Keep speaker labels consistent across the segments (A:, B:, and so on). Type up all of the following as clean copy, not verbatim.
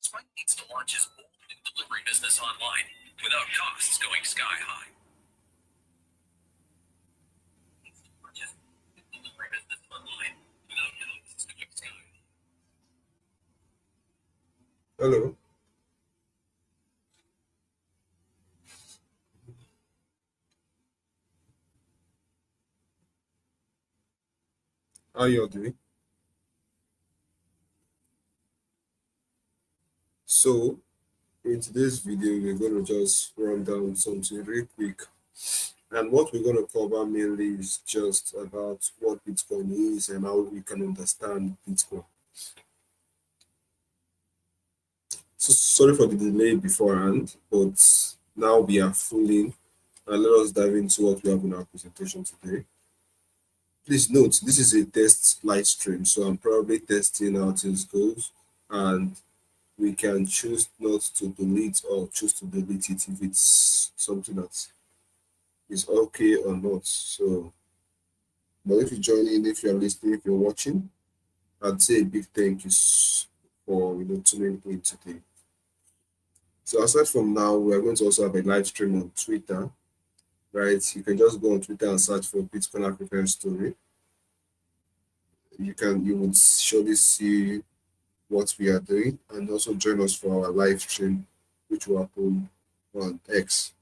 A: Spike needs to launch his bold new delivery business online without costs going sky high. Delivery business online without costs going sky high.
B: Hello, how you all doing? So, in today's video, we're going to just run down something real quick. And what we're going to cover mainly is just about what Bitcoin is and how we can understand Bitcoin. So, sorry for the delay beforehand, but now we are full in. And let us dive into what we have in our presentation today. Please note, this is a test live stream, so I'm probably testing how things goes. And we can choose not to delete or choose to delete it if it's something that is okay or not. So, but if you join in, if you're listening, if you're watching, I'd say a big thank you for tuning in today. So aside from now, we are going to also have a live stream on Twitter, right? You can just go on Twitter and search for Bitcoin African Story. You would surely see what we are doing, and also join us for our live stream, which will happen on X.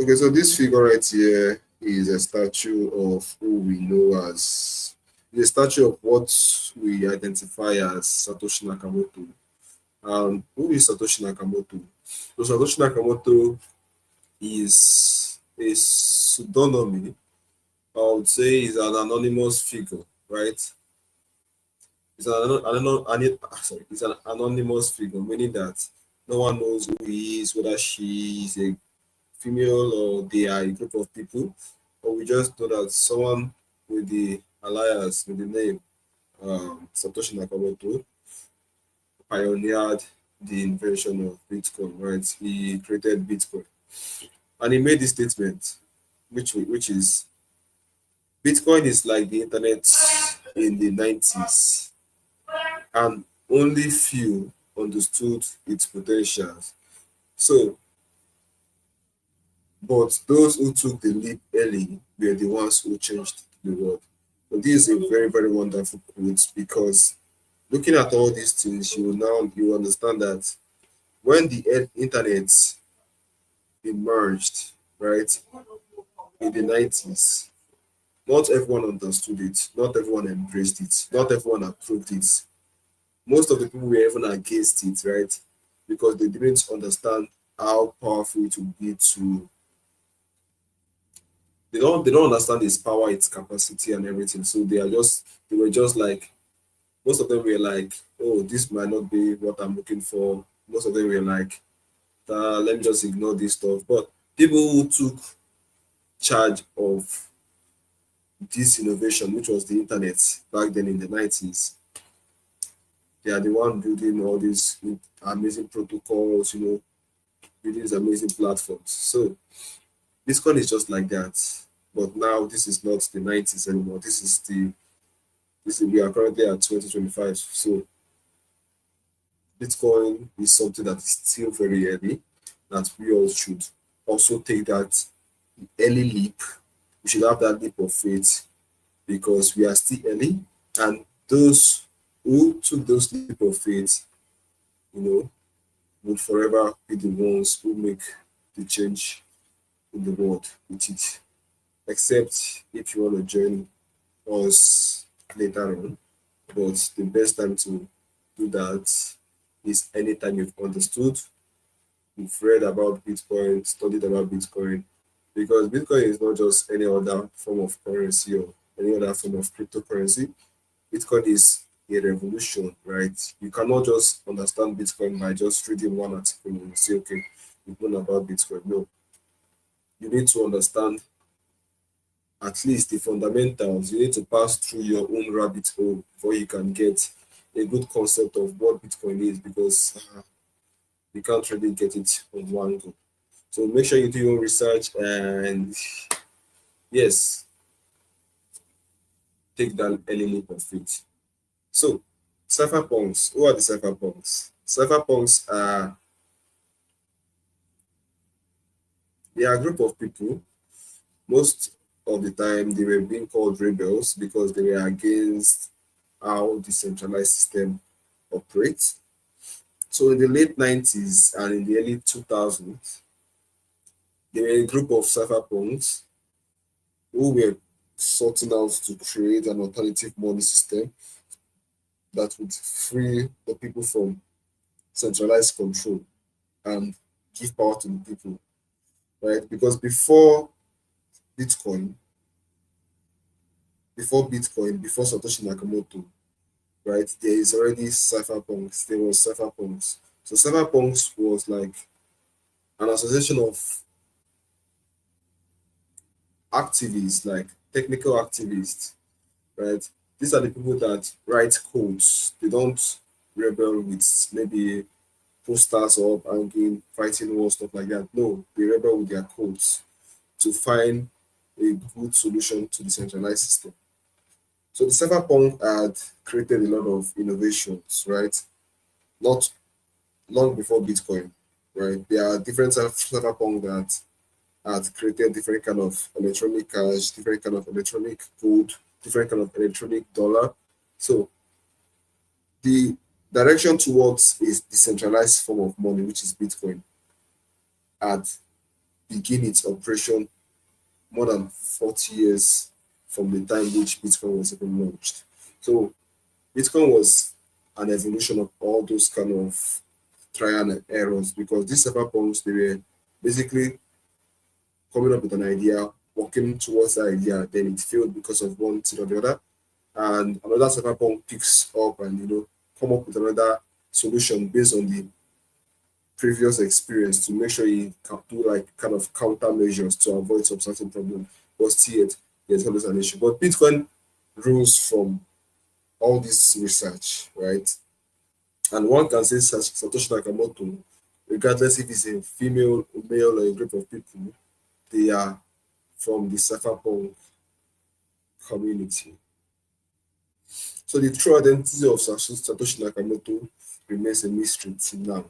B: Okay, so this figure right here is a statue of who we know as the statue of what we identify as Satoshi Nakamoto. Who is Satoshi Nakamoto? So Satoshi Nakamoto is a pseudonym. I would say is an anonymous figure, right? It's an anonymous figure, meaning that no one knows who he is, whether she is a female or they are a group of people, but we just know that someone with the alias, with the name Satoshi Nakamoto, pioneered the invention of Bitcoin, right? He created Bitcoin. And he made this statement, which is Bitcoin is like the internet in the 90s, and only few understood its potentials. So, but those who took the leap early were the ones who changed the world. So this is a very, very wonderful quote, because looking at all these things, you understand that when the internet emerged, right, in the 90s, not everyone understood it, not everyone embraced it, not everyone approved it. Most of the people were even against it, right? Because they didn't understand how powerful it would be to they don't understand its power, its capacity and everything. So they were just like, most of them were like, oh, this might not be what I'm looking for. Most of them were like, let me just ignore this stuff. But people who took charge of this innovation, which was the internet back then in the 90s, they are the one building all these amazing protocols, building these amazing platforms. So Bitcoin is just like that. But now this is not the 90s anymore. We are currently at 2025. So Bitcoin is something that is still very early, that we all should also take that early leap. We should have that leap of faith, because we are still early, and those who took those leap of faith, will forever be the ones who make the change in the world with it. Except if you want to join us later on. But the best time to do that is anytime you've understood, you've read about Bitcoin, studied about Bitcoin, because Bitcoin is not just any other form of currency or any other form of cryptocurrency. Bitcoin is a revolution, right? You cannot just understand Bitcoin by just reading one article and say, okay, you've known about Bitcoin. No, you need to understand at least the fundamentals. You need to pass through your own rabbit hole before you can get a good concept of what Bitcoin is, because you can't really get it on one go. So make sure you do your own research, and yes, take that early leap of faith. So Cypherpunks. Who are the cypherpunks? Cypherpunks are they are a group of people. Most of the time, they were being called rebels because they were against how the centralized system operates. So in the late 90s and in the early 2000s, there were a group of cypherpunks who were sorting out to create an alternative money system that would free the people from centralized control and give power to the people, right? Because Bitcoin, before Satoshi Nakamoto, right, there is already cypherpunks. There was cypherpunks. So cypherpunks was like an association of activists, like technical activists, right? These are the people that write codes. They don't rebel with maybe posters up, hanging, fighting war, stuff like that. No, they rebel with their codes to find a good solution to the centralized system. So the cypherpunk had created a lot of innovations, right? Not long before Bitcoin, right? There are different cypherpunk that had created different kind of electronic cash, different kind of electronic code, different kind of electronic dollar. So the direction towards a decentralized form of money, which is Bitcoin, had begin its operation more than 40 years from the time which Bitcoin was even launched. So Bitcoin was an evolution of all those kind of trial and errors because these cypherpunks they were basically coming up with an idea, working towards that idea, then it failed because of one thing or the other. And another cypherpunk picks up and come up with another solution based on the previous experience to make sure you can do like kind of countermeasures to avoid some certain problem. But still yet there's always an issue. But Bitcoin rules from all this research, right? And one can say Satoshi Nakamoto, regardless if it's a female, a male, or a group of people, they are from the cypherpunk community. So the true identity of Satoshi Nakamoto remains a mystery till now,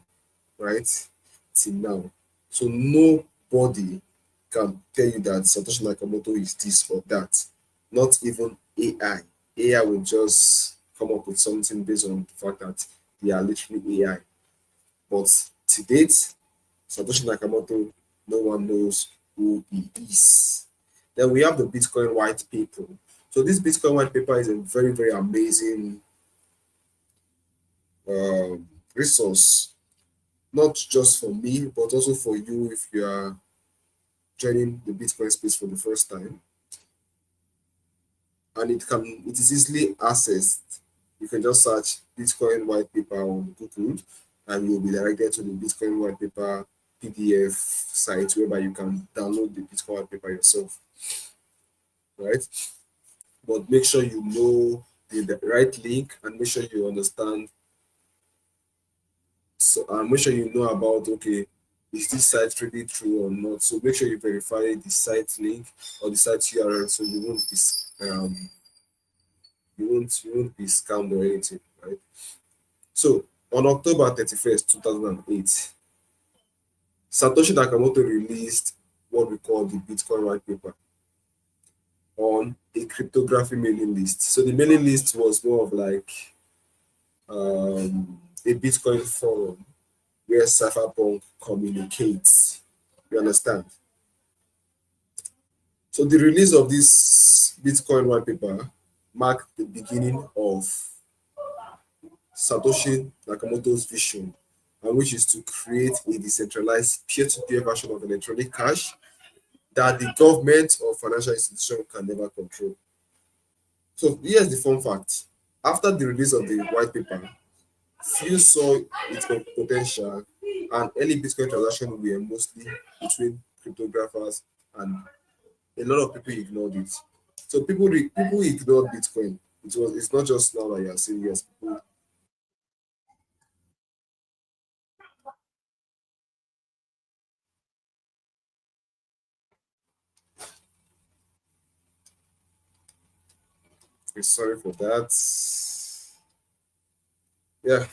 B: right? Till now. So nobody can tell you that Satoshi Nakamoto is this or that. Not even AI. AI will just come up with something based on the fact that they are literally AI. But to date, Satoshi Nakamoto, no one knows who he is. Then we have the Bitcoin white paper. So this Bitcoin white paper is a very, very amazing resource, not just for me, but also for you if you are joining the Bitcoin space for the first time. And it is easily accessed. You can just search Bitcoin white paper on Google and you'll be directed to the Bitcoin white paper PDF site whereby you can download the Bitcoin white paper yourself, right? But make sure you know the right link and make sure you understand. So make sure you know about okay, is this site really true or not? So make sure you verify the site link or the site URL so you won't be scammed or anything, right? So on October 31st, 2008, Satoshi Nakamoto released what we call the Bitcoin white paper on a cryptography mailing list. So the mailing list was more of like a Bitcoin forum where cypherpunk communicates. You understand? So the release of this Bitcoin white paper marked the beginning of Satoshi Nakamoto's vision, and which is to create a decentralized peer-to-peer version of electronic cash that the government or financial institution can never control. So here's the fun fact. After the release of the white paper, few saw its potential and early Bitcoin transactions were mostly between cryptographers and a lot of people ignored it. So people ignored Bitcoin. It's not just now that you are saying yes, people sorry for that. Yeah.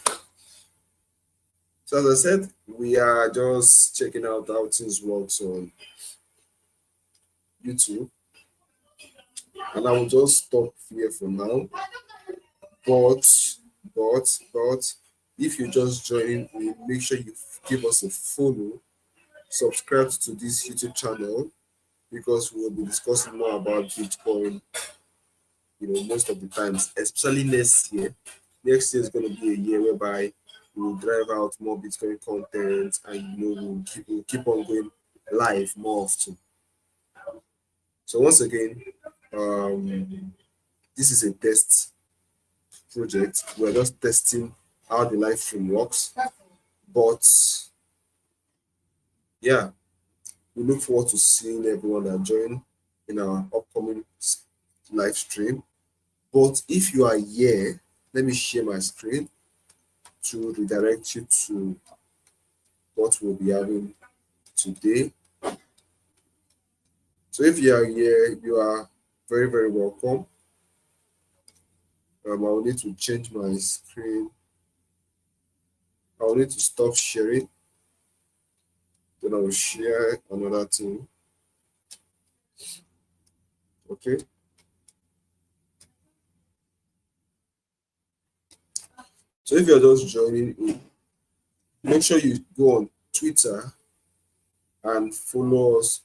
B: So as I said, we are just checking out how things works on YouTube, and I will just stop here for now. But but if you just join, make sure you give us a follow, subscribe to this YouTube channel because we will be discussing more about Bitcoin, most of the times, especially next year. Next year is going to be a year whereby we'll drive out more Bitcoin content, and we'll keep on going live more often. So once again, this is a test project. We're just testing how the live stream works. But yeah, we look forward to seeing everyone that join in our upcoming live stream. But if you are here, let me share my screen to redirect you to what we'll be having today. So if you are here, you are very, very welcome. I will need to change my screen. I will need to stop sharing. Then I will share another thing. Okay. So if you're just joining in, make sure you go on Twitter and follow us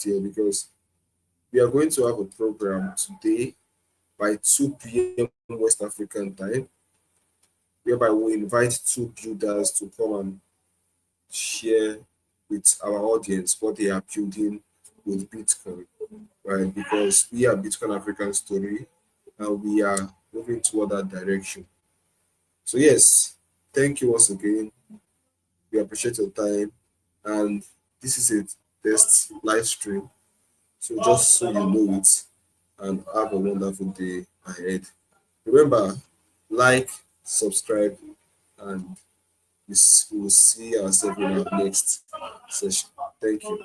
B: there, because we are going to have a program today by 2 p.m. West African time, whereby we invite two builders to come and share with our audience what they are building with Bitcoin, right? Because we are Bitcoin African Story and we are moving toward that direction. So yes, thank you once again. We appreciate your time, and this is a test live stream. So just so you know it, and have a wonderful day ahead. Remember, like, subscribe, and we will see ourselves in our next session. Thank you.